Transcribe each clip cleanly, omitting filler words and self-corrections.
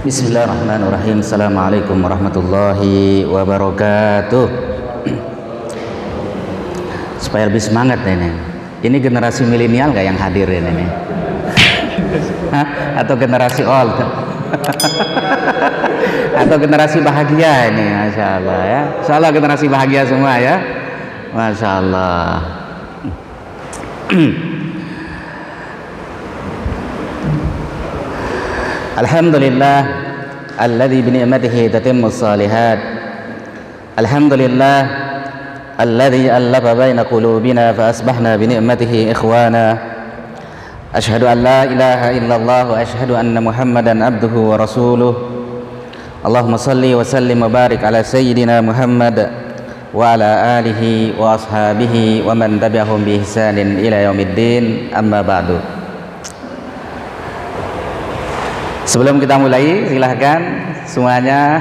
Bismillahirrahmanirrahim. Assalamualaikum warahmatullahi wabarakatuh. Supaya lebih semangat ini. Ini generasi milenial gak yang hadir ini? Hah? Atau generasi old? Atau generasi bahagia ini? Masya Allah ya. Insya Allah generasi bahagia semua ya. Masya Allah. Alhamdulillah alladzi bi ni'matihi tatimmus shalihat. Alhamdulillah alladzi allafa baina qulubina fa asbahna bi ni'matihi ikhwana. Asyhadu an la ilaha illallah wa asyhadu anna Muhammadan abduhu wa rasuluh. Allahumma salli wa sallim wa barik ala sayyidina Muhammad wa ala alihi wa ashabihi wa man tabi'ahum bi ihsanin ila yaumiddin. Amma ba'du. Sebelum kita mulai, silahkan semuanya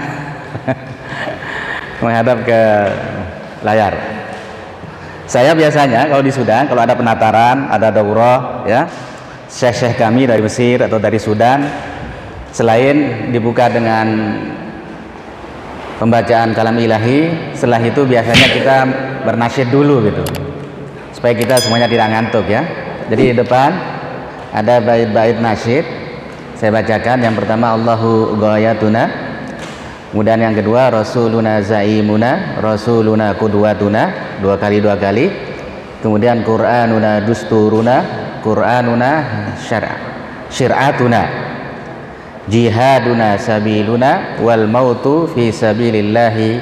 menghadap ke layar. Saya biasanya kalau di Sudan, kalau ada penataran, ada daurah, ya, syekh-syekh kami dari Mesir atau dari Sudan, selain dibuka dengan pembacaan kalam ilahi, setelah itu biasanya kita bernasyid dulu gitu, supaya kita semuanya tidak ngantuk ya. Jadi di depan ada bait-bait nasyid. Saya bacakan. Yang pertama Allahu ghayatuna, kemudian yang kedua Rasuluna zaimuna, Rasuluna qudwatuna, dua kali, kemudian Qur'anuna dusturuna, Qur'anuna syir'atuna, jihaduna sabiluna, wal mautu fi sabilillahi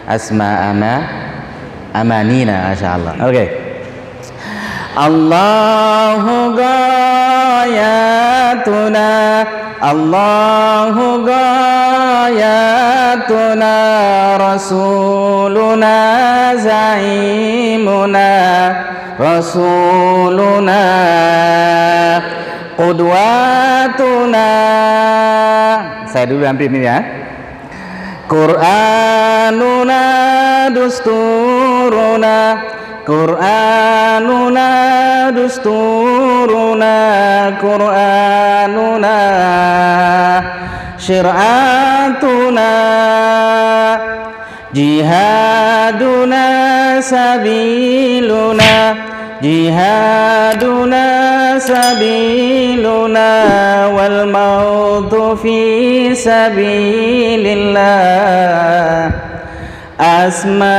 asma'ama amanina. Masyaallah. Oke. Allahu ghayatuna, Allahu ghayatuna, Rasuluna zaimuna, Rasuluna qudwatuna. Saya dulu nanti ini ya. Qur'anuna dusturuna, Qur'anuna dusturuna, Qur'anuna syir'atuna, jihaduna sabiluna, jihaduna sabiluna, wal mautu fi sabilillah asma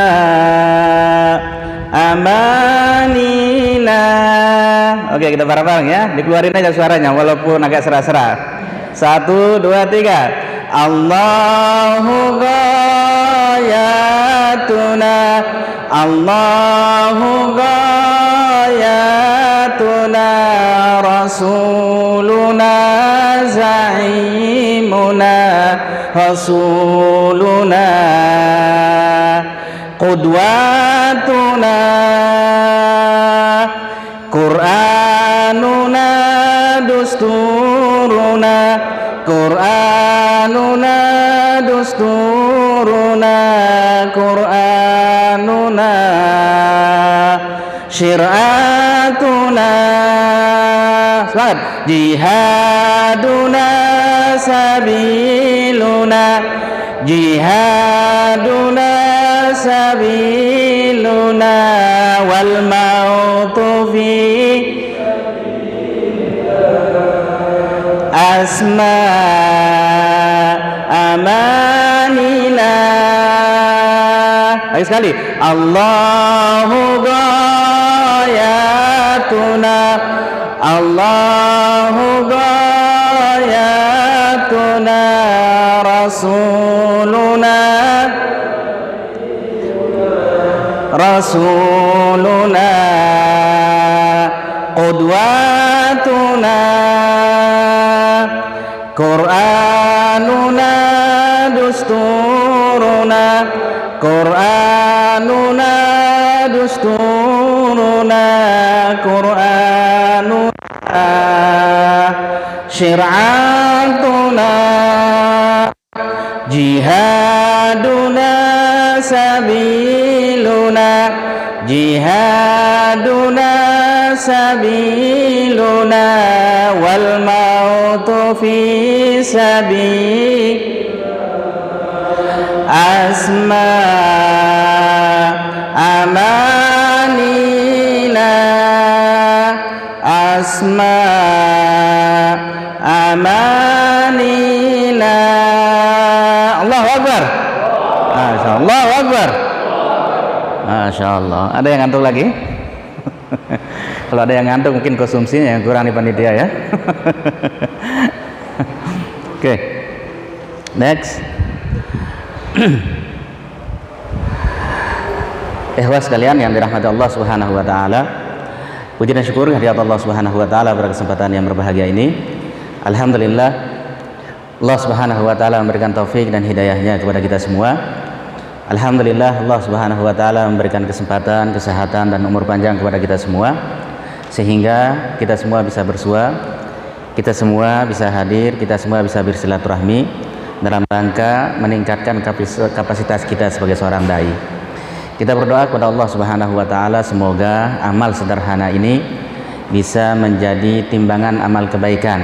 amanina. Oke, kita bareng-bareng ya. Dikeluarin aja suaranya walaupun agak serak-serak. 1, 2, 3. Allahu ghayatuna, Allahu ghayatuna, Rasuluna zaimuna, Rasuluna qudwatuna, Qur'anuna dusturuna, Qur'anuna dusturuna, Qur'anuna syir'atuna. Semangat. Jihaduna sabiluna, jihaduna sabiluna, wal mautu fi asma amanina. Lagi sekali. Allahu ghayatuna, Allahu ghayatuna, Rasuluna, Rasuluna qudwatuna, Qur'anuna dusturuna, Qur'anuna dusturuna, Qur'anuna syir'atuna, jihaduna sabiluna, jihaduna sabiluna, wal mautu fi sabil asma amanina asma amanina. Allahu Akbar. Allahu Akbar. Masya Allah. Ada yang ngantuk lagi? Kalau ada yang ngantuk mungkin konsumsinya yang kurang di panitia ya. Oke. Next. Ikhwas sekalian yang dirahmati Allah Subhanahu wa taala. Puji dan syukur kehadirat Allah Subhanahu wa taala pada kesempatan yang berbahagia ini. Alhamdulillah Allah Subhanahu wa taala memberikan taufik dan hidayahnya kepada kita semua. Alhamdulillah Allah Subhanahu wa taala memberikan kesempatan, kesehatan dan umur panjang kepada kita semua sehingga kita semua bisa bersua, kita semua bisa hadir, kita semua bisa bersilaturahmi dalam rangka meningkatkan kapasitas kita sebagai seorang dai. Kita berdoa kepada Allah Subhanahu wa taala semoga amal sederhana ini bisa menjadi timbangan amal kebaikan,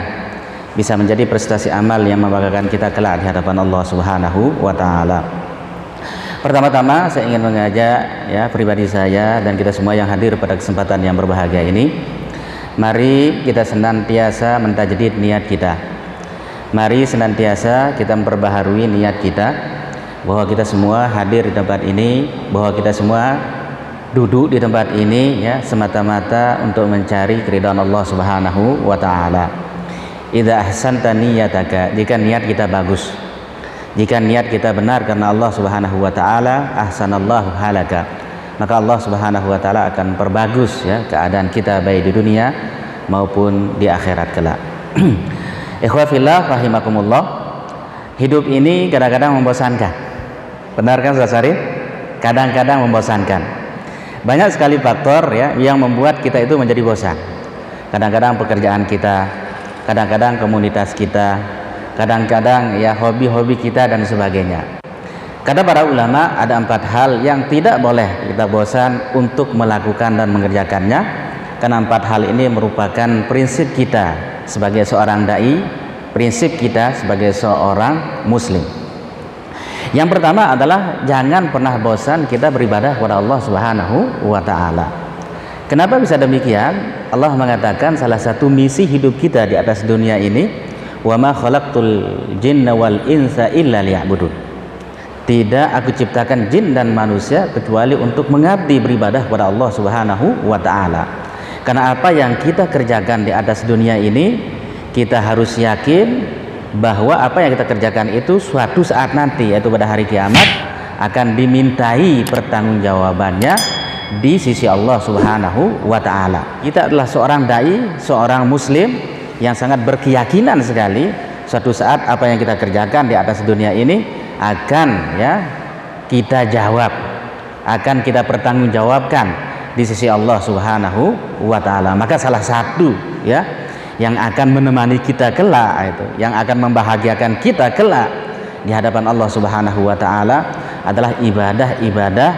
bisa menjadi prestasi amal yang membanggakan kita kelak di hadapan Allah Subhanahu wa taala. Pertama-tama saya ingin mengajak ya pribadi saya dan kita semua yang hadir pada kesempatan yang berbahagia ini, mari kita senantiasa mentajdid niat kita. Mari senantiasa kita memperbaharui niat kita bahwa kita semua hadir di tempat ini, bahwa kita semua duduk di tempat ini ya semata-mata untuk mencari keridhaan Allah Subhanahu wa taala. Idza ahsanta niyataka, jika niat kita bagus, jika niat kita benar karena Allah Subhanahu wa taala, ahsanallahu halaka, maka Allah Subhanahu wa taala akan perbagus ya keadaan kita baik di dunia maupun di akhirat kelak. Ikhwah fillah rahimakumullah. Hidup ini kadang-kadang membosankan. Benar kan Ustaz Syarif? Kadang-kadang membosankan. Banyak sekali faktor ya yang membuat kita itu menjadi bosan. Kadang-kadang pekerjaan kita, kadang-kadang komunitas kita, kadang-kadang ya hobi-hobi kita dan sebagainya. Kata para ulama ada 4 hal yang tidak boleh kita bosan untuk melakukan dan mengerjakannya, karena 4 hal ini merupakan prinsip kita sebagai seorang dai, prinsip kita sebagai seorang muslim. Yang pertama adalah jangan pernah bosan kita beribadah kepada Allah Subhanahu wa taala. Kenapa bisa demikian? Allah mengatakan salah satu misi hidup kita di atas dunia ini, wa ma khalaqtul jinna wal insa illa liya'budun. Tidak aku ciptakan jin dan manusia kecuali untuk mengabdi beribadah kepada Allah Subhanahu wa taala. Karena apa yang kita kerjakan di atas dunia ini, kita harus yakin bahwa apa yang kita kerjakan itu suatu saat nanti, yaitu pada hari kiamat, akan dimintai pertanggungjawabannya di sisi Allah Subhanahu wa taala. Kita adalah seorang dai, seorang muslim yang sangat berkeyakinan sekali suatu saat apa yang kita kerjakan di atas dunia ini akan ya kita jawab, akan kita pertanggungjawabkan di sisi Allah Subhanahu wa taala. Maka salah satu ya yang akan menemani kita kelak, itu yang akan membahagiakan kita kelak di hadapan Allah Subhanahu wa taala adalah ibadah-ibadah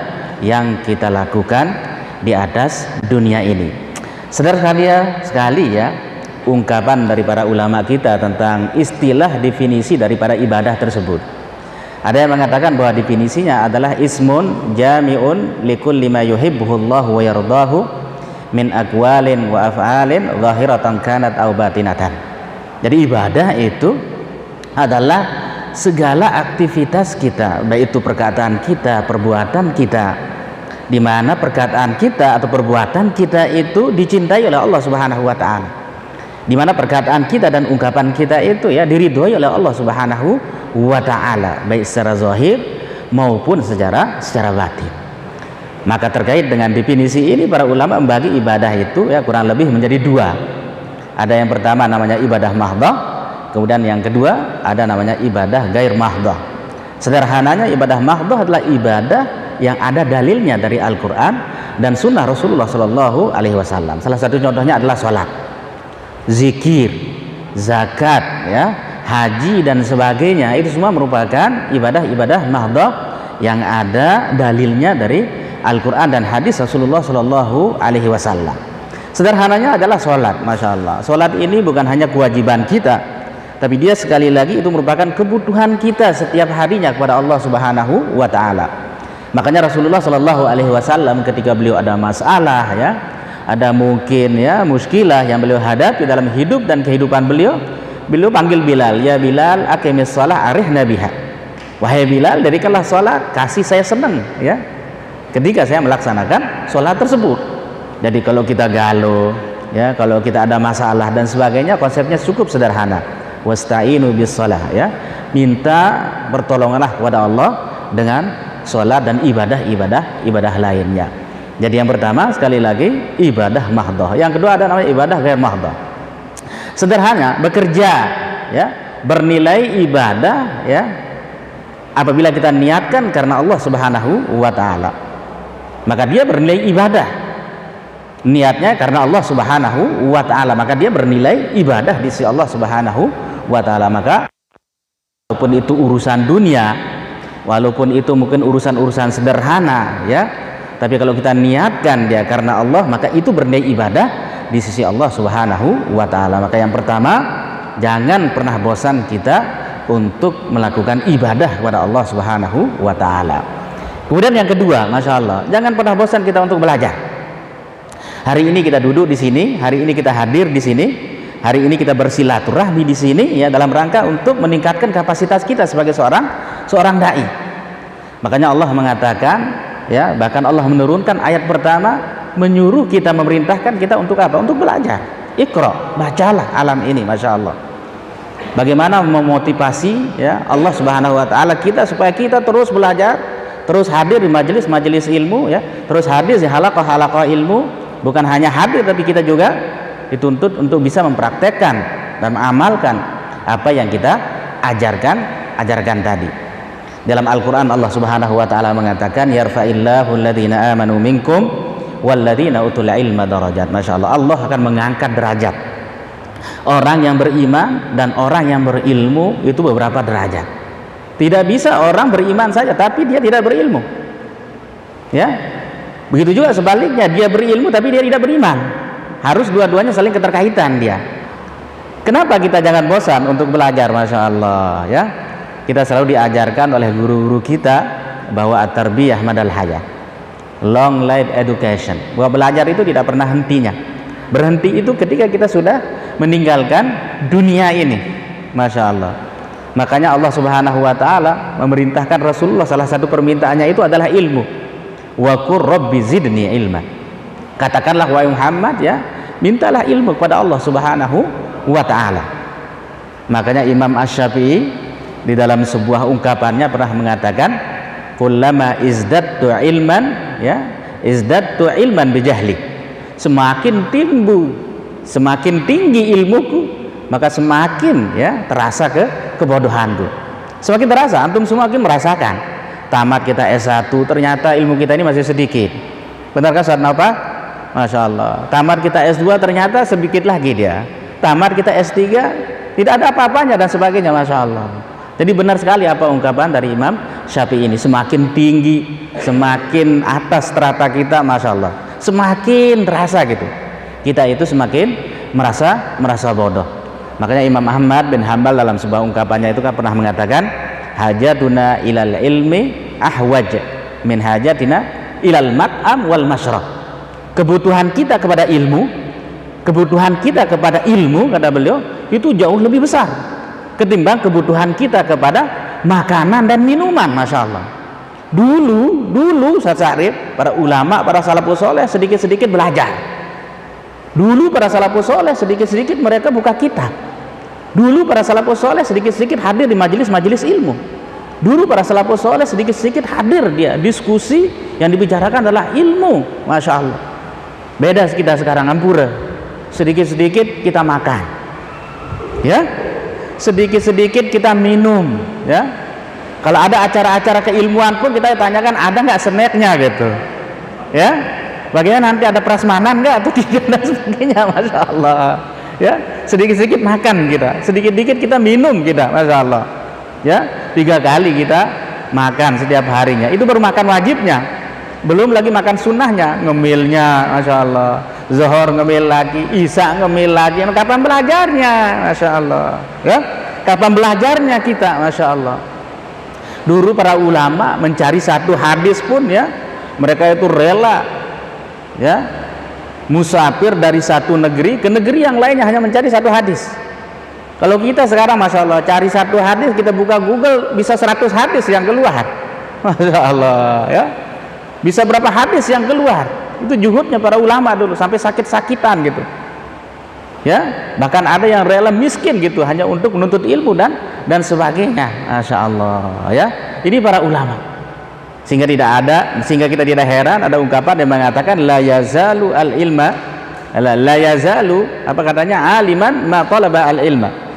yang kita lakukan di atas dunia ini. Sederhana sekali ya ungkapan dari para ulama kita tentang istilah definisi daripada ibadah tersebut. Ada yang mengatakan bahwa definisinya adalah ismun jami'un likulli ma yuhibbuhullahu wa yardahu min aqwalin wa af'alin zahiratan kanat aw batinatan. Jadi ibadah itu adalah segala aktivitas kita, baik itu perkataan kita, perbuatan kita, di mana perkataan kita atau perbuatan kita itu dicintai oleh Allah Subhanahu wa taala. Di mana perkataan kita dan ungkapan kita itu ya diridhoi oleh Allah Subhanahu wa taala, baik secara zahir maupun secara batin. Maka terkait dengan definisi ini para ulama membagi ibadah itu ya kurang lebih menjadi 2. Ada yang pertama namanya ibadah mahdhah, kemudian yang kedua ada namanya ibadah gair mahdhah. Sederhananya ibadah mahdhah adalah ibadah yang ada dalilnya dari Al-Qur'an dan sunnah Rasulullah Shallallahu alaihi wasallam. Salah satu contohnya adalah sholat, zikir, zakat ya, haji dan sebagainya. Itu semua merupakan ibadah-ibadah mahdhah yang ada dalilnya dari Al-Quran dan hadis Rasulullah Shallallahu alaihi wasallam. Sederhananya adalah sholat. Masya Allah, sholat ini bukan hanya kewajiban kita, tapi dia sekali lagi itu merupakan kebutuhan kita setiap harinya kepada Allah Subhanahu wa taala. Makanya Rasulullah Shallallahu alaihi wasallam ketika beliau ada masalah, ya, ada mungkin ya muskilah yang beliau hadapi dalam hidup dan kehidupan beliau panggil Bilal, ya Bilal, aqimis shalah arihna biha. Wahai Bilal, dirikanlah salat, kasih saya senang, ya, ketika saya melaksanakan salat tersebut. Jadi kalau kita galau, ya, kalau kita ada masalah dan sebagainya, konsepnya cukup sederhana. Wasta'inu bis shalah, ya, minta pertolonganlah kepada Allah dengan salat dan ibadah lainnya. Jadi yang pertama sekali lagi ibadah mahdhah. Yang kedua ada namanya ibadah ghair mahdhah. Sederhana, bekerja, ya, bernilai ibadah, ya, apabila kita niatkan karena Allah Subhanahu wa taala, maka dia bernilai ibadah. Niatnya karena Allah Subhanahu wa taala, maka dia bernilai ibadah di sisi Allah Subhanahu wa taala. Maka walaupun itu urusan dunia, walaupun itu mungkin urusan-urusan sederhana, ya, tapi kalau kita niatkan dia karena Allah, maka itu bernilai ibadah di sisi Allah Subhanahu wa taala. Maka yang pertama, jangan pernah bosan kita untuk melakukan ibadah kepada Allah Subhanahu wa taala. Kemudian yang kedua, Masya Allah, jangan pernah bosan kita untuk belajar. Hari ini kita duduk di sini, hari ini kita hadir di sini, hari ini kita bersilaturahmi di sini, ya, dalam rangka untuk meningkatkan kapasitas kita sebagai seorang dai. Makanya Allah mengatakan, ya, bahkan Allah menurunkan ayat pertama menyuruh kita, memerintahkan kita untuk apa? Untuk belajar. Iqra, bacalah alam ini, Masya Allah. Bagaimana memotivasi, ya, Allah Subhanahu wa taala kita supaya kita terus belajar, terus hadir di majelis-majelis ilmu, ya, terus hadir di halaqah-halaqah ilmu. Bukan hanya hadir, tapi kita juga dituntut untuk bisa mempraktekkan dan mengamalkan apa yang kita ajarkan tadi. Dalam Al-Qur'an Allah Subhanahu wa taala mengatakan, yarfa'illahu alladhina amanu minkum walladzina utul ilma darajat. Masya Allah, Allah akan mengangkat derajat orang yang beriman dan orang yang berilmu itu beberapa derajat. Tidak bisa orang beriman saja tapi dia tidak berilmu, ya, begitu juga sebaliknya, dia berilmu tapi dia tidak beriman. Harus dua-duanya saling keterkaitan dia. Kenapa kita jangan bosan untuk belajar? Masya Allah, ya, kita selalu diajarkan oleh guru-guru kita bahwa at-tarbiyah madal hayah, long life education, bahwa belajar itu tidak pernah hentinya. Berhenti itu ketika kita sudah meninggalkan dunia ini. Masya Allah. Makanya Allah Subhanahu wa taala memerintahkan Rasulullah, salah satu permintaannya itu adalah ilmu. Wa qur rabbi zidni ilma. Katakanlah wahai Muhammad, ya, mintalah ilmu kepada Allah Subhanahu wa taala. Makanya Imam Asy-Syafi'i di dalam sebuah ungkapannya pernah mengatakan, kullama izdattu ilman, ya, izdattu ilman bijahli. Semakin tinggi ilmuku, maka semakin, ya, terasa kebodohanku. Semakin terasa, antum semakin merasakan. Tamat kita S1 ternyata ilmu kita ini masih sedikit. Benarkah Ustaz Napa? Masya Allah. Tamat kita S2 ternyata sedikit lagi dia. Tamat kita S3 tidak ada apa-apanya dan sebagainya. Masya Allah. Jadi benar sekali apa ungkapan dari Imam Syafi'i ini. Semakin tinggi, semakin atas strata kita, Masya Allah, semakin terasa gitu, kita itu semakin merasa bodoh. Makanya Imam Ahmad bin Hanbal dalam sebuah ungkapannya itu kan pernah mengatakan, hajatuna ilal ilmi ahwaj min hajatina ilal mat'am wal masyrab. Kebutuhan kita kepada ilmu, kata beliau, itu jauh lebih besar ketimbang kebutuhan kita kepada makanan dan minuman. Masya Allah. Dulu Ustaz Syarif, para ulama, para salafus soleh sedikit-sedikit belajar. Dulu para salafus soleh sedikit-sedikit mereka buka kitab. Dulu para salafus soleh sedikit-sedikit hadir di majelis-majelis ilmu. Dulu para salafus soleh sedikit-sedikit hadir dia diskusi yang dibicarakan adalah ilmu. Masya Allah. Beda kita sekarang, ampura. Sedikit-sedikit kita makan, ya, sedikit-sedikit kita minum, ya. Kalau ada acara-acara keilmuan pun kita tanyakan ada nggak snacknya gitu, ya. Bagaimana nanti ada prasmanan nggak atau tidak dan sebagainya. Masya Allah, ya. Sedikit-sedikit makan kita, sedikit-sedikit kita minum kita, Masya Allah, ya. 3 kali kita makan setiap harinya, itu baru makan wajibnya, belum lagi makan sunnahnya, ngemilnya, Masya Allah. Zuhur ngemil lagi, Isya ngemil lagi, kapan belajarnya, Masya Allah, ya. Kapan belajarnya kita? Masya Allah. Dulu para ulama mencari satu hadis pun ya, mereka itu rela ya musafir dari satu negeri ke negeri yang lainnya hanya mencari satu hadis. Kalau kita sekarang Masya Allah cari satu hadis, kita buka Google bisa 100 hadis yang keluar. Masya Allah ya, bisa berapa hadis yang keluar. Itu juhudnya para ulama dulu, sampai sakit-sakitan gitu ya, bahkan ada yang rela miskin gitu hanya untuk menuntut ilmu dan sebagainya. Masya Allah ya, ini para ulama. Sehingga kita tidak heran ada ungkapan yang mengatakan la yazalu al ilma, la yazalu apa katanya, aliman ma talaba al ilma.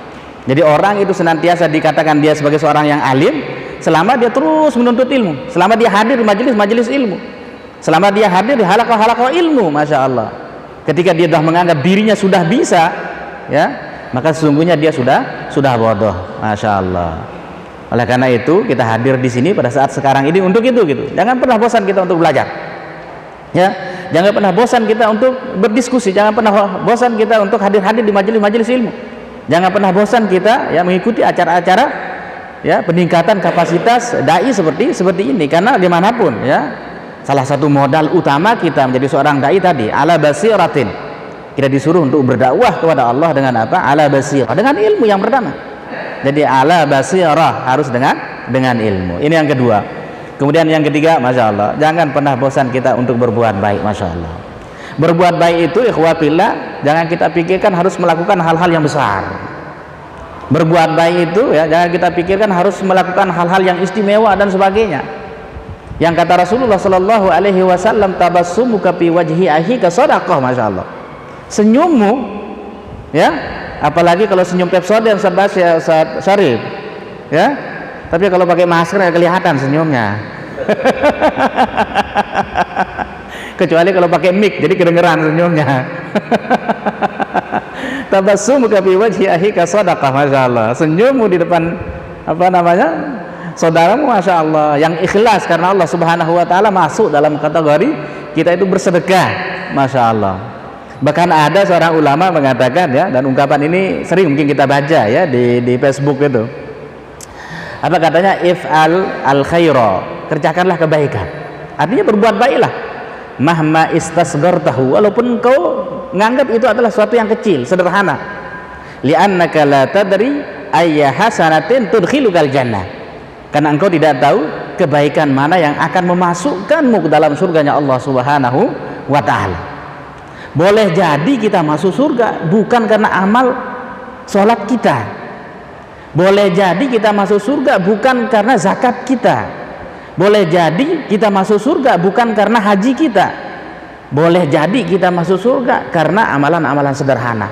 Jadi orang itu senantiasa dikatakan dia sebagai seorang yang alim selama dia terus menuntut ilmu, selama dia hadir di majelis-majelis ilmu, selama dia hadir di halaqah-halaqah ilmu. Masya Allah. Ketika dia sudah menganggap dirinya sudah bisa ya, maka sesungguhnya dia sudah bodoh. Masya Allah. Oleh karena itu kita hadir di sini pada saat sekarang ini untuk itu gitu. Jangan pernah bosan kita untuk belajar ya, jangan pernah bosan kita untuk berdiskusi, jangan pernah bosan kita untuk hadir-hadir di majelis-majelis ilmu, jangan pernah bosan kita ya mengikuti acara-acara ya peningkatan kapasitas dai seperti ini. Karena dimanapun ya, salah satu modal utama kita menjadi seorang dai tadi ala basiratin. Kita disuruh untuk berdakwah kepada Allah dengan apa? Ala basirah, dengan ilmu yang pertama. Jadi ala basirah harus dengan ilmu. Ini yang kedua. Kemudian yang ketiga, Masya Allah, jangan pernah bosan kita untuk berbuat baik. Masya Allah. Berbuat baik itu ikhwatillah, jangan kita pikirkan harus melakukan hal-hal yang besar. Berbuat baik itu ya, jangan kita pikirkan harus melakukan hal-hal yang istimewa dan sebagainya. Yang kata Rasulullah Sallallahu Alaihi Wasallam, tabassumuka fi wajhi akhika shadaqah. Masya Allah. Senyummu ya, apalagi kalau senyum Pepsodent yang Syarif ya, tapi kalau pakai masker nggak kelihatan senyumnya. Kecuali kalau pakai mic, jadi kedengeran senyumnya. Tabassumuka fi wajhi akhika shadaqah. Masya Allah. Senyummu di depan apa namanya, saudaramu, Masya Allah, yang ikhlas karena Allah Subhanahu Wa Taala, masuk dalam kategori kita itu bersedekah. Masya Allah. Bahkan ada seorang ulama mengatakan ya, dan ungkapan ini sering mungkin kita baca ya di Facebook itu. Apa katanya? If'al al khaira, kerjakanlah kebaikan. Artinya berbuat baiklah. Mahma istasghartahu, walaupun engkau menganggap itu adalah sesuatu yang kecil, sederhana. Li'annaka la tadri ayya hasanatin tudkhilukal jannah. Karena engkau tidak tahu kebaikan mana yang akan memasukkanmu ke dalam surganya Allah Subhanahu wa Ta'ala. Boleh jadi kita masuk surga bukan karena amal sholat kita, boleh jadi kita masuk surga bukan karena zakat kita, boleh jadi kita masuk surga bukan karena haji kita, boleh jadi kita masuk surga karena amalan-amalan sederhana.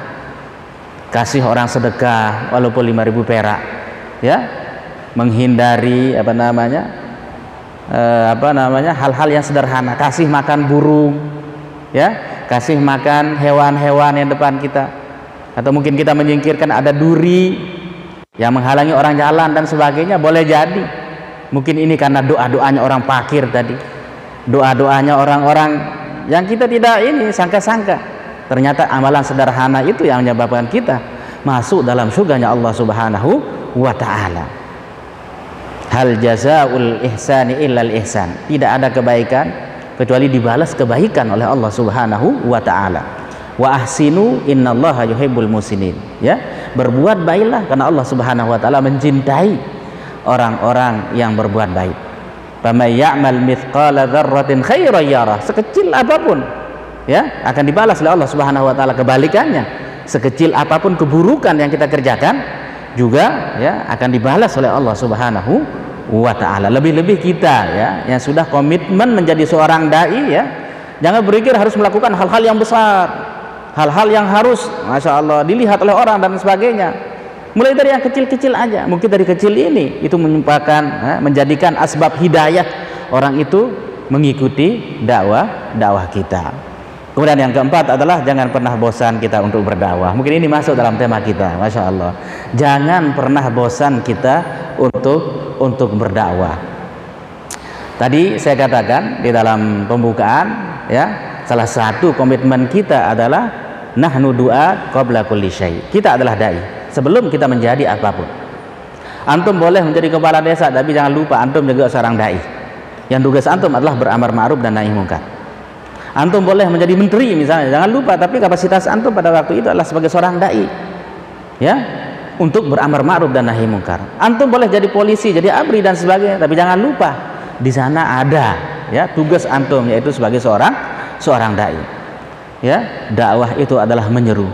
Kasih orang sedekah walaupun 5.000 perak ya, menghindari apa namanya hal-hal yang sederhana, kasih makan burung ya, kasih makan hewan-hewan yang depan kita, atau mungkin kita menyingkirkan ada duri yang menghalangi orang jalan dan sebagainya. Boleh jadi mungkin ini karena doa-doanya orang fakir tadi, doa-doanya orang-orang yang kita tidak ini sangka-sangka. Ternyata amalan sederhana itu yang menyebabkan kita masuk dalam surganya Allah Subhanahu wa Ta'ala. Hal jazaa'ul ihsani illal ihsan, tidak ada kebaikan kecuali dibalas kebaikan oleh Allah Subhanahu wa Ta'ala. Wa ahsinu innallaha yuhibbul muhsinin ya, berbuat baiklah karena Allah Subhanahu wa Ta'ala mencintai orang-orang yang berbuat baik. Faman ya'mal mithqala dzarratin khairan yarah, sekecil apapun ya akan dibalas oleh Allah Subhanahu wa Ta'ala. Kebalikannya, sekecil apapun keburukan yang kita kerjakan juga ya akan dibalas oleh Allah Subhanahu wa Ta'ala. Lebih-lebih kita ya yang sudah komitmen menjadi seorang dai ya, jangan berpikir harus melakukan hal-hal yang besar, hal-hal yang harus Masya Allah dilihat oleh orang dan sebagainya. Mulai dari yang kecil-kecil aja, mungkin dari kecil ini itu menyumpahkan menjadikan asbab hidayah orang itu mengikuti dakwah kita. Kemudian yang keempat adalah jangan pernah bosan kita untuk berdakwah. Mungkin ini masuk dalam tema kita. Masya Allah, jangan pernah bosan kita untuk berdakwah. Tadi saya katakan di dalam pembukaan ya, salah satu komitmen kita adalah nahnu du'a qabla kulli syai. Kita adalah dai sebelum kita menjadi apapun. Antum boleh menjadi kepala desa, tapi jangan lupa antum juga seorang dai. Yang tugas antum adalah beramar ma'ruf dan nahi munkar. Antum boleh menjadi menteri misalnya, jangan lupa, tapi kapasitas antum pada waktu itu adalah sebagai seorang dai, ya, untuk beramar ma'ruf dan nahi munkar. Antum boleh jadi polisi, jadi ABRI dan sebagainya, tapi jangan lupa di sana ada, ya, tugas antum, yaitu sebagai seorang dai. Ya, dakwah itu adalah menyeru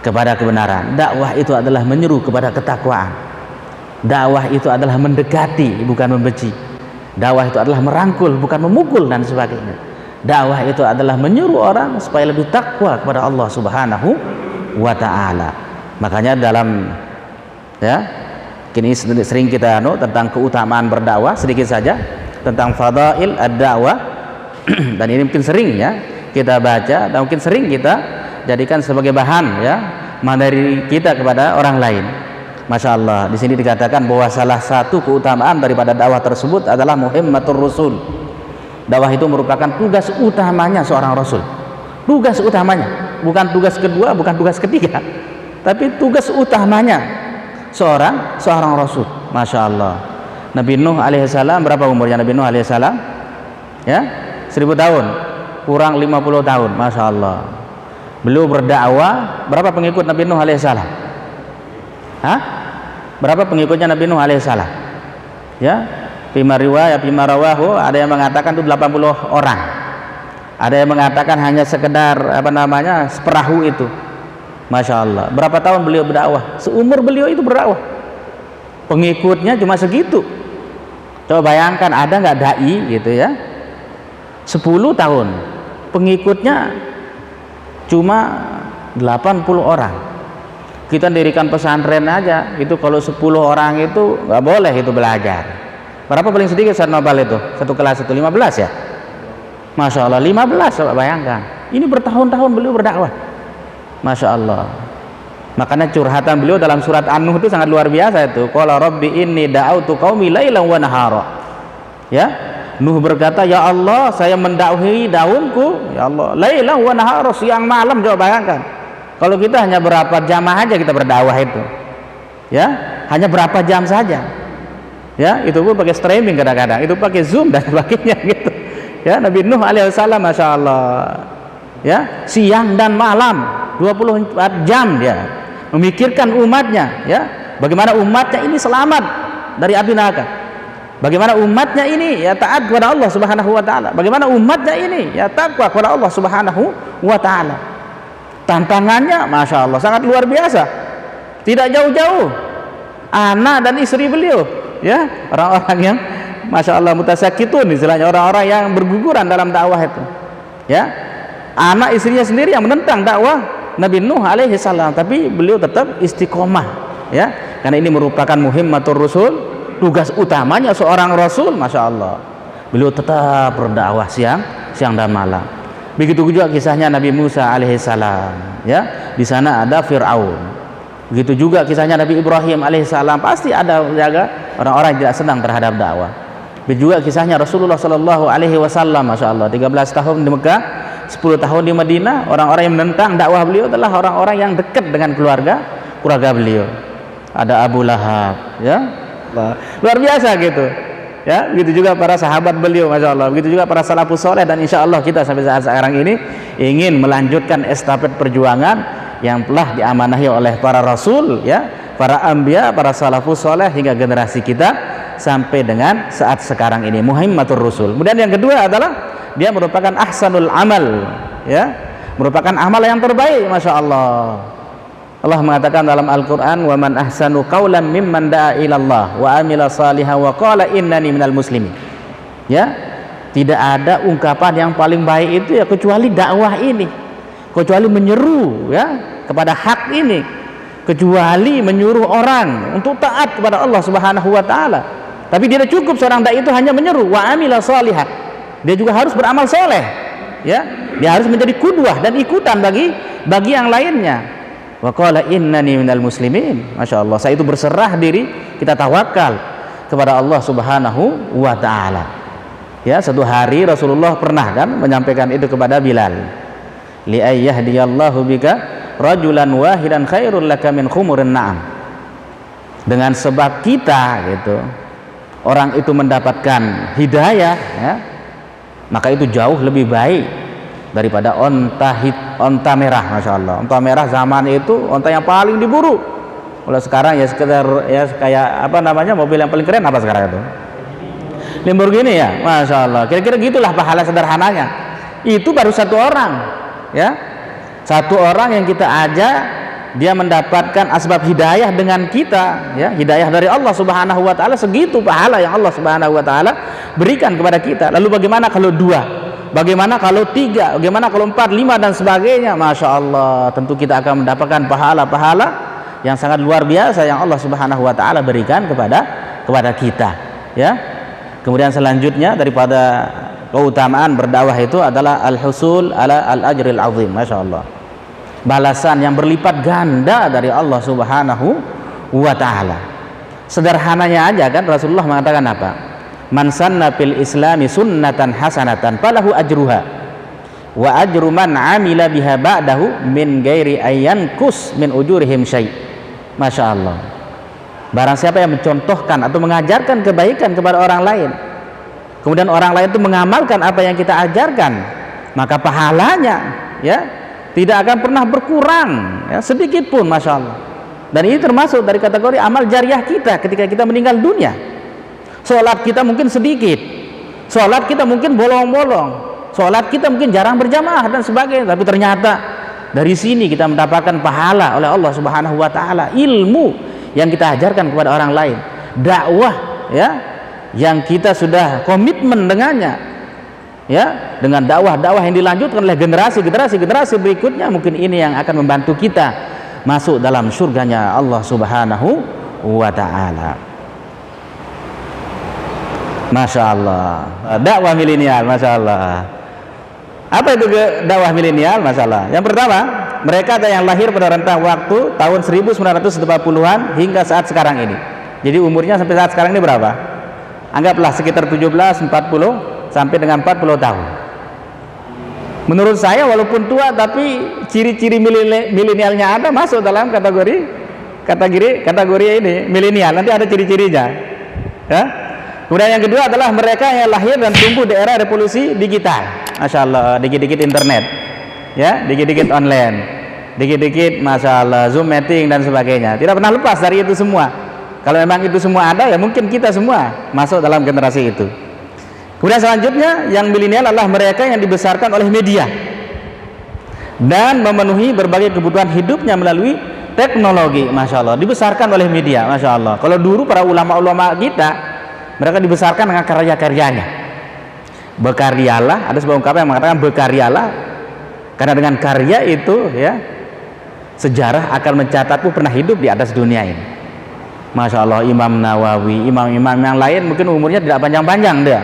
kepada kebenaran. Dakwah itu adalah menyeru kepada ketakwaan. Dakwah itu adalah mendekati, bukan membenci. Dakwah itu adalah merangkul, bukan memukul dan sebagainya. Dakwah itu adalah menyuruh orang supaya lebih takwa kepada Allah Subhanahu wa ta'ala. Makanya dalam, ya, kini sering kita tentang keutamaan berdakwah, sedikit saja tentang fadail ad-dakwah. Dan ini mungkin sering, ya, kita baca dan mungkin sering kita jadikan sebagai bahan, ya, materi kita kepada orang lain. Masya Allah, di sini dikatakan bahwa salah satu keutamaan daripada dakwah tersebut adalah muhimmatur rusul. Dakwah itu merupakan tugas utamanya seorang rasul. Tugas utamanya, bukan tugas kedua, bukan tugas ketiga, tapi tugas utamanya seorang rasul. Masya Allah. Nabi Nuh alaihissalam, berapa umurnya Nabi Nuh alaihissalam? Ya, 1000 tahun, kurang 50 tahun. Masya Allah. Beliau berdakwah, berapa pengikut Nabi Nuh alaihissalam? Hah? Berapa pengikutnya Nabi Nuh alaihissalam? Ya, fima riwayat, fima rawahu, ada yang mengatakan itu 80 orang. Ada yang mengatakan hanya sekedar seperahu itu. Masya Allah. Berapa tahun beliau berdakwah? Seumur beliau itu berdakwah. Pengikutnya cuma segitu. Coba bayangkan, ada nggak dai gitu, ya, 10 tahun pengikutnya cuma 80 orang. Kita dirikan pesantren aja itu, kalau 10 orang itu nggak boleh itu belajar. Berapa paling sedikit Ustaz Nopal itu? Satu kelas itu 15, ya. Masya Allah, 15, coba bayangkan. Ini bertahun-tahun beliau berdakwah. Masya Allah. Makanya curhatan beliau dalam surat An-Nuh itu sangat luar biasa itu. Qala rabbi inni da'autu qaumi lailan wa nahara. Ya, Nuh berkata, ya Allah, saya mendakwahi daunku, ya Allah, lailan wa nahara, siang malam. Coba bayangkan, kalau kita hanya berapa jam aja kita berdakwah itu, ya, hanya berapa jam saja, ya, itu pun pakai streaming kadang-kadang, itu pakai Zoom dan sebagainya gitu, ya. Nabi Nuh alaihissalam, Masya Allah, ya, siang dan malam 24 jam dia memikirkan umatnya, ya, bagaimana umatnya ini selamat dari api neraka, bagaimana umatnya ini, ya, taat kepada Allah Subhanahu wa ta'ala, bagaimana umatnya ini, ya, takwa kepada Allah Subhanahu wa ta'ala. Tantangannya Masya Allah sangat luar biasa, tidak jauh-jauh anak dan istri beliau, ya, orang-orang yang Masya Allah mutasakitun, istilahnya orang-orang yang berguguran dalam dakwah itu, ya, anak istrinya sendiri yang menentang dakwah Nabi Nuh alaihi salam, tapi beliau tetap istiqomah, ya, karena ini merupakan muhimmatur rusul, tugas utamanya seorang rasul. Masya Allah, beliau tetap berdakwah siang dan malam. Begitu juga kisahnya Nabi Musa alaihissalam, ya, di sana ada Fir'aun. Begitu juga kisahnya Nabi Ibrahim alaihissalam, pasti ada jaga orang-orang yang tidak senang terhadap dakwah. Begitu juga kisahnya Rasulullah Shallallahu alaihi wasallam, Masya Allah, 13 tahun di Mekah, 10 tahun di Madinah. Orang-orang yang menentang dakwah beliau adalah orang-orang yang dekat dengan keluarga beliau. Ada Abu Lahab, ya, luar biasa gitu. Ya, begitu juga para sahabat beliau, Masya Allah. Begitu juga para salafus soleh, dan insya Allah kita sampai saat sekarang ini ingin melanjutkan estafet perjuangan yang telah diamanahi oleh para rasul, ya, para anbiya, para salafus soleh hingga generasi kita sampai dengan saat sekarang ini. Muhimmatur rusul. Kemudian yang kedua adalah dia merupakan ahsanul amal, ya, merupakan amal yang terbaik. Masya Allah. Allah mengatakan dalam Al-Quran, wa man ahsanu qawlan mimman da'a ilallah wa amila salihan wa qala innani minal muslimin. Ya, tidak ada ungkapan yang paling baik itu, ya, kecuali dakwah ini, kecuali menyeru, ya, kepada hak ini, kecuali menyuruh orang untuk taat kepada Allah Subhanahu wa ta'ala. Tapi tidak cukup seorang dai itu hanya menyeru, wa amila salihan, dia juga harus beramal soleh, ya, dia harus menjadi qudwah dan ikutan bagi yang lainnya. Wa qala innani minal muslimin. Masya Allah, saya itu berserah diri, kita tawakal kepada Allah Subhanahu wa ta'ala. Ya, satu hari Rasulullah pernah kan menyampaikan itu kepada Bilal, li ayyahdiyallahu bika rajulan wahidan khairul laka min khumurin na'am. dengan sebab kita gitu orang itu mendapatkan hidayah ya, maka itu jauh lebih baik daripada onta merah. Masya Allah, onta merah zaman itu onta yang paling diburu. Kalau sekarang ya sekedar ya kayak apa namanya, mobil yang paling keren apa sekarang itu, Lamborghini ya. Masya Allah, kira-kira gitulah pahala sederhananya. Itu baru satu orang ya, satu orang yang kita ajak, dia mendapatkan asbab hidayah dengan kita ya, hidayah dari Allah Subhanahu wa taala, segitu pahala yang Allah Subhanahu wa taala berikan kepada kita. Lalu bagaimana kalau dua, bagaimana kalau tiga, bagaimana kalau empat, lima dan sebagainya? Masya Allah, tentu kita akan mendapatkan pahala-pahala yang sangat luar biasa yang Allah Subhanahu wa taala berikan kepada kita ya. Kemudian selanjutnya daripada keutamaan berdakwah itu adalah al-husul ala al-ajril azim. Masya Allah, balasan yang berlipat ganda dari Allah Subhanahu wa ta'ala. Sederhananya aja kan, Rasulullah mengatakan apa? Man sanna fil islami sunnatan hasanatan falahu ajruha wa ajru man amila biha ba'dahu min ghairi ayyankus min ujurihim syai'. Masya Allah, barang siapa yang mencontohkan atau mengajarkan kebaikan kepada orang lain, kemudian orang lain itu mengamalkan apa yang kita ajarkan, maka pahalanya ya tidak akan pernah berkurang ya, sedikit pun. Masya Allah. Dan ini termasuk dari kategori amal jariah kita ketika kita meninggal dunia. Sholat kita mungkin sedikit, sholat kita mungkin bolong-bolong, sholat kita mungkin jarang berjamaah dan sebagainya, tapi ternyata dari sini kita mendapatkan pahala oleh Allah Subhanahu wa taala, ilmu yang kita ajarkan kepada orang lain, dakwah ya yang kita sudah komitmen dengannya ya, dengan dakwah-dakwah yang dilanjutkan oleh generasi berikutnya, mungkin ini yang akan membantu kita masuk dalam surganya Allah Subhanahu wa ta'ala. Masya Allah, dakwah milenial. Masya Allah, apa itu dakwah milenial? Masya Allah, yang pertama, mereka ada yang lahir pada rentang waktu tahun 1940-an hingga saat sekarang ini. Jadi umurnya sampai saat sekarang ini berapa? Anggaplah sekitar 17, 40 sampai dengan 40 tahun. Menurut saya walaupun tua, tapi ciri-ciri milenialnya ada, masuk dalam kategori ini milenial. Nanti ada ciri-cirinya ya. Kemudian yang kedua adalah mereka yang lahir dan tumbuh di era revolusi digital. Masya Allah, dikit-dikit internet ya, dikit-dikit online, dikit-dikit Masya Allah Zoom meeting dan sebagainya. Tidak pernah lepas dari itu semua. Kalau memang itu semua ada, ya mungkin kita semua masuk dalam generasi itu. Kemudian selanjutnya yang milenial adalah mereka yang dibesarkan oleh media dan memenuhi berbagai kebutuhan hidupnya melalui teknologi. Masya Allah, dibesarkan oleh media. Masya Allah, kalau dulu para ulama-ulama kita, mereka dibesarkan dengan karya-karyanya. Berkaryalah, ada sebuah ungkapan yang mengatakan berkaryalah, karena dengan karya itu ya sejarah akan mencatatmu pernah hidup di atas dunia ini. Masya Allah, Imam Nawawi, imam-imam yang lain mungkin umurnya tidak panjang-panjang dia,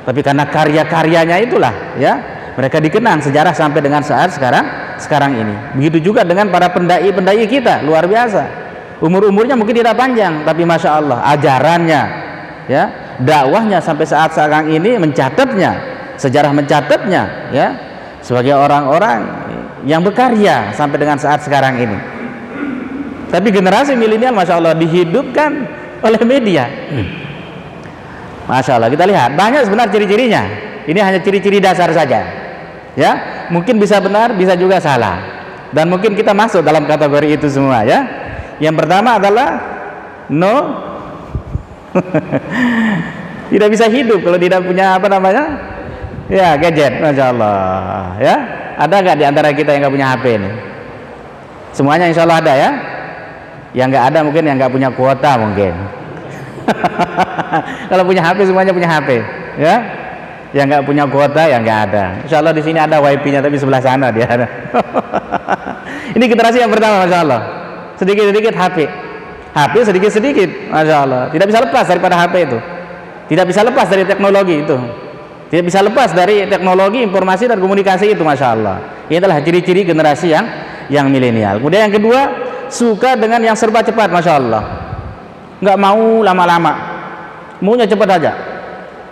tapi karena karya-karyanya itulah ya mereka dikenang sejarah sampai dengan saat sekarang ini. Begitu juga dengan para pendai-pendai kita, luar biasa, umur-umurnya mungkin tidak panjang, tapi Masya Allah ajarannya ya, dakwahnya sampai saat sekarang ini mencatatnya, sejarah mencatatnya ya, sebagai orang-orang yang berkarya sampai dengan saat sekarang ini. Tapi generasi milenial Masya Allah dihidupkan oleh media. Masya Allah, kita lihat banyak sebenarnya ciri-cirinya. Ini hanya ciri-ciri dasar saja ya, mungkin bisa benar, bisa juga salah, dan mungkin kita masuk dalam kategori itu semua ya. Yang pertama adalah tidak bisa hidup kalau tidak punya apa namanya ya, gadget. Masya Allah ya. Ada nggak di antara kita yang nggak punya HP ini? Semuanya insya Allah ada ya. Yang nggak ada mungkin yang nggak punya kuota mungkin. Kalau punya HP semuanya punya HP ya. Yang nggak punya kuota yang nggak ada. Insya Allah di sini ada wifi-nya, tapi sebelah sana dia ada. Ini generasi yang pertama. Masya Allah, sedikit-sedikit HP sedikit-sedikit. Masya Allah, tidak bisa lepas daripada HP itu, tidak bisa lepas dari teknologi itu, tidak bisa lepas dari teknologi informasi dan komunikasi itu. Masya Allah, ini adalah ciri-ciri generasi yang milenial. Kemudian yang kedua, suka dengan yang serba cepat. Masya Allah, nggak mau lama-lama, maunya cepat aja.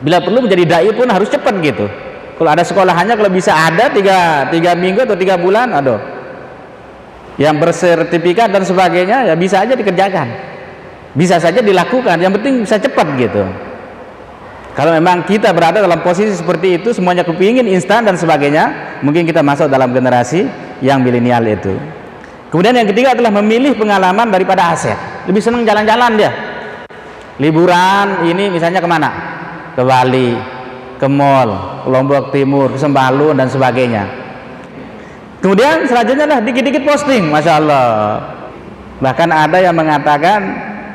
Bila perlu menjadi dai pun harus cepat gitu. Kalau ada sekolahannya, kalau bisa ada 3 minggu atau 3 bulan, aduh, yang bersertifikat dan sebagainya ya bisa aja dikerjakan Bisa saja dilakukan, yang penting bisa cepat gitu. Kalau memang kita berada dalam posisi seperti itu, semuanya kepingin instan dan sebagainya, mungkin kita masuk dalam generasi yang milenial itu. Kemudian yang ketiga adalah memilih pengalaman daripada aset. Lebih senang jalan-jalan dia. Liburan ini misalnya kemana? Ke Bali, ke mall, ke Lombok Timur, ke Sembalun dan sebagainya. Kemudian selanjutnya adalah dikit-dikit posting, Masya Allah. Bahkan ada yang mengatakan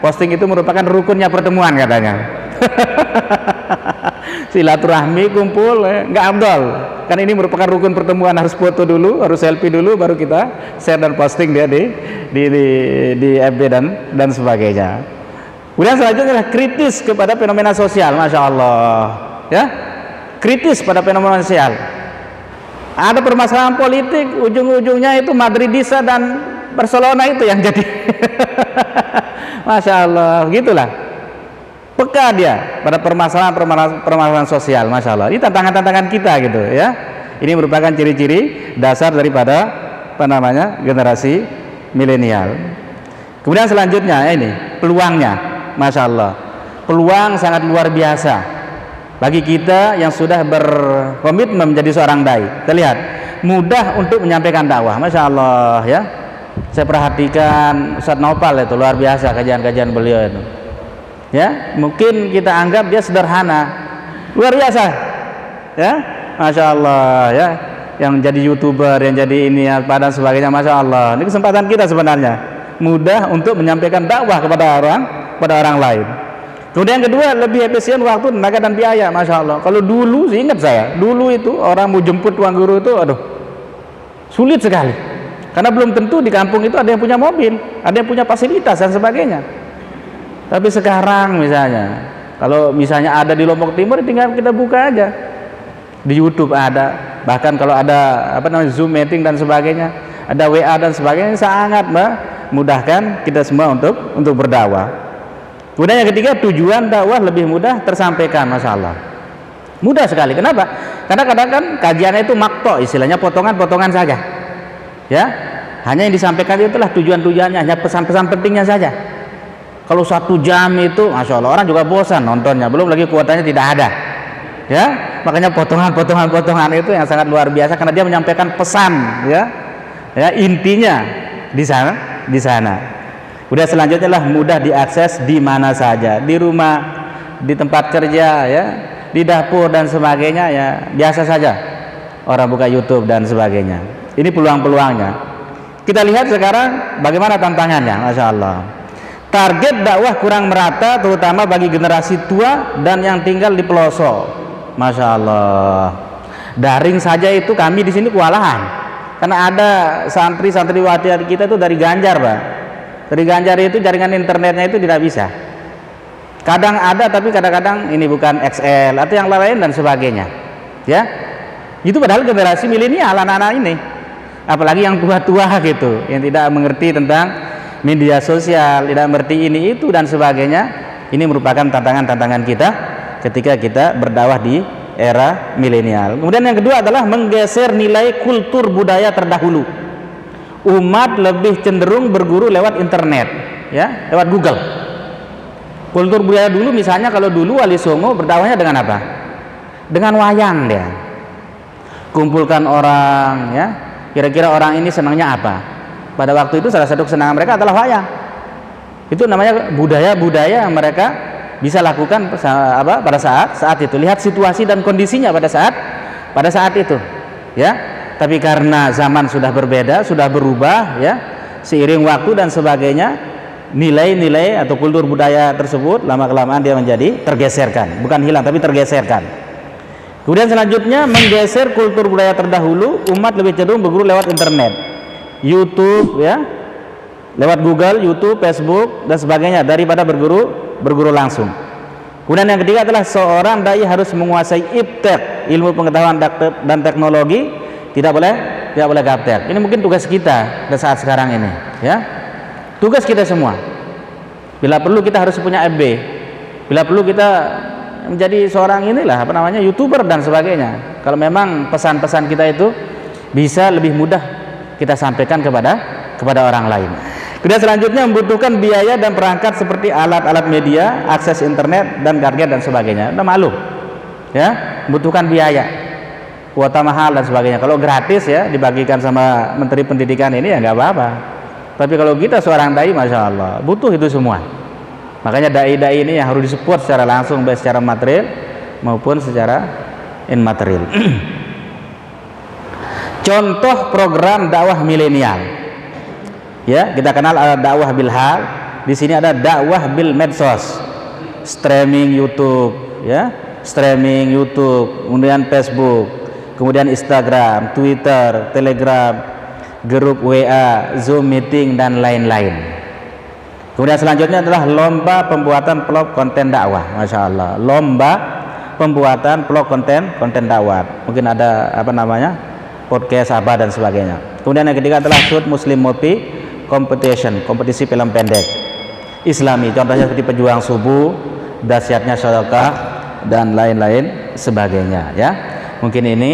posting itu merupakan rukunnya pertemuan katanya. Silaturahmi kumpul nggak afdol, kan ini merupakan rukun pertemuan, harus foto dulu, harus selfie dulu, baru kita share dan posting dia di FB dan sebagainya. Kemudian selanjutnya adalah kritis kepada fenomena sosial, Masya Allah ya, kritis pada fenomena sosial. Ada permasalahan politik, ujung-ujungnya itu Madridisa dan Barcelona itu yang jadi Masya Allah, gitulah. Peka dia pada permasalahan sosial, Masya Allah. Ini tantangan-tantangan kita gitu ya. Ini merupakan ciri-ciri dasar daripada generasi milenial. Kemudian selanjutnya ini peluangnya, Masya Allah. Peluang sangat luar biasa bagi kita yang sudah berkomitmen menjadi seorang dai. Kita lihat, mudah untuk menyampaikan dakwah, Masya Allah ya. Saya perhatikan Ustadz Nopal itu luar biasa kajian-kajian beliau itu. Ya, mungkin kita anggap dia sederhana, luar biasa ya, Masya Allah ya, yang jadi YouTuber, yang jadi ini dan sebagainya, Masya Allah. Ini kesempatan kita sebenarnya, mudah untuk menyampaikan dakwah kepada orang lain. Kemudian yang kedua, lebih efisien waktu, tenaga dan biaya, Masya Allah. Kalau dulu sih, ingat saya dulu itu orang mau jemput tuan guru itu aduh sulit sekali, karena belum tentu di kampung itu ada yang punya mobil, ada yang punya fasilitas dan sebagainya. Tapi sekarang misalnya, kalau misalnya ada di Lombok Timur, tinggal kita buka aja di YouTube ada, bahkan kalau ada Zoom meeting dan sebagainya, ada WA dan sebagainya, sangat memudahkan kita semua untuk berdakwah. Kemudian yang ketiga, tujuan dakwah lebih mudah tersampaikan, Masya Allah. Mudah sekali. Kenapa? Karena kadang kan kajiannya itu makto, istilahnya potongan-potongan saja. Ya, hanya yang disampaikan itulah tujuan-tujuannya, hanya pesan-pesan pentingnya saja. Kalau 1 jam itu, Masya Allah, orang juga bosan nontonnya, belum lagi kuotanya tidak ada ya, makanya potongan itu yang sangat luar biasa, karena dia menyampaikan pesan ya, intinya di sana. Udah selanjutnya lah mudah diakses di mana saja, di rumah, di tempat kerja ya, di dapur dan sebagainya ya, biasa saja orang buka YouTube dan sebagainya. Ini peluang-peluangnya. Kita lihat sekarang bagaimana tantangannya, Masya Allah. Target dakwah kurang merata, terutama bagi generasi tua dan yang tinggal di pelosok, Masya Allah. Daring saja itu kami di sini kewalahan, karena ada santri-santriwati kita itu dari Ganjar, Pak. Dari Ganjar itu jaringan internetnya itu tidak bisa. Kadang ada, tapi kadang-kadang ini bukan XL atau yang lain dan sebagainya. Ya, itu padahal generasi milenial anak-anak ini, apalagi yang tua-tua gitu, yang tidak mengerti tentang media sosial, tidak mengerti ini itu dan sebagainya. Ini merupakan tantangan-tantangan kita ketika kita berdakwah di era milenial. Kemudian yang kedua adalah menggeser nilai kultur budaya terdahulu. Umat lebih cenderung berguru lewat internet ya, lewat Google. Kultur budaya dulu misalnya, kalau dulu Wali Songo berdakwahnya dengan apa? Dengan wayang dia. Kumpulkan orang ya, kira-kira orang ini senangnya apa? Pada waktu itu salah satu kesenangan mereka adalah wayang. Itu namanya budaya-budaya yang mereka bisa lakukan pada saat itu. Lihat situasi dan kondisinya pada saat itu ya. Tapi karena zaman sudah berbeda, sudah berubah ya, seiring waktu dan sebagainya, nilai-nilai atau kultur budaya tersebut lama-kelamaan dia menjadi tergeserkan, bukan hilang tapi tergeserkan. Kemudian selanjutnya menggeser kultur budaya terdahulu, umat lebih cenderung berguru lewat internet, YouTube ya, lewat Google, YouTube, Facebook dan sebagainya, daripada berguru langsung. Kemudian yang ketiga adalah seorang dai harus menguasai iptek, ilmu pengetahuan dan teknologi, tidak boleh gaptek. Ini mungkin tugas kita pada saat sekarang ini ya, tugas kita semua. Bila perlu kita harus punya FB, bila perlu kita menjadi seorang YouTuber dan sebagainya. Kalau memang pesan-pesan kita itu bisa lebih mudah kita sampaikan kepada orang lain. Kemudian selanjutnya membutuhkan biaya dan perangkat seperti alat-alat media, akses internet dan gadget dan sebagainya. Udah malu, ya, membutuhkan biaya, kuota mahal dan sebagainya. Kalau gratis ya dibagikan sama Menteri Pendidikan ini ya nggak apa-apa. Tapi kalau kita seorang dai, masya Allah, butuh itu semua. Makanya dai-dai ini yang harus disupport secara langsung, baik secara material maupun secara immaterial. Contoh program dakwah milenial. Ya, kita kenal ada dakwah bil hal, di sini ada dakwah bil medsos, streaming YouTube, ya, streaming YouTube, kemudian Facebook, kemudian Instagram, Twitter, Telegram, grup WA, Zoom meeting dan lain-lain. Kemudian selanjutnya adalah lomba pembuatan vlog konten dakwah, masya Allah, lomba pembuatan vlog konten dakwah. Mungkin ada apa namanya, podcast apa dan sebagainya. Kemudian yang ketiga adalah Shoot Muslim Movie Competition, kompetisi film pendek Islami, contohnya seperti Pejuang Subuh, Dahsyatnya Sedekah dan lain-lain sebagainya. Ya, mungkin ini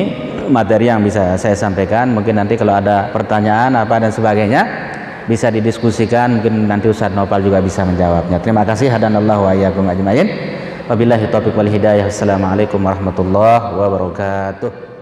materi yang bisa saya sampaikan. Mungkin nanti kalau ada pertanyaan apa dan sebagainya bisa didiskusikan, mungkin nanti Ustaz Nopal juga bisa menjawabnya. Terima kasih. Hadanallahu wa iyyakum ajmain. Wabillahi taufiq wal hidayah. Assalamualaikum warahmatullahi wabarakatuh.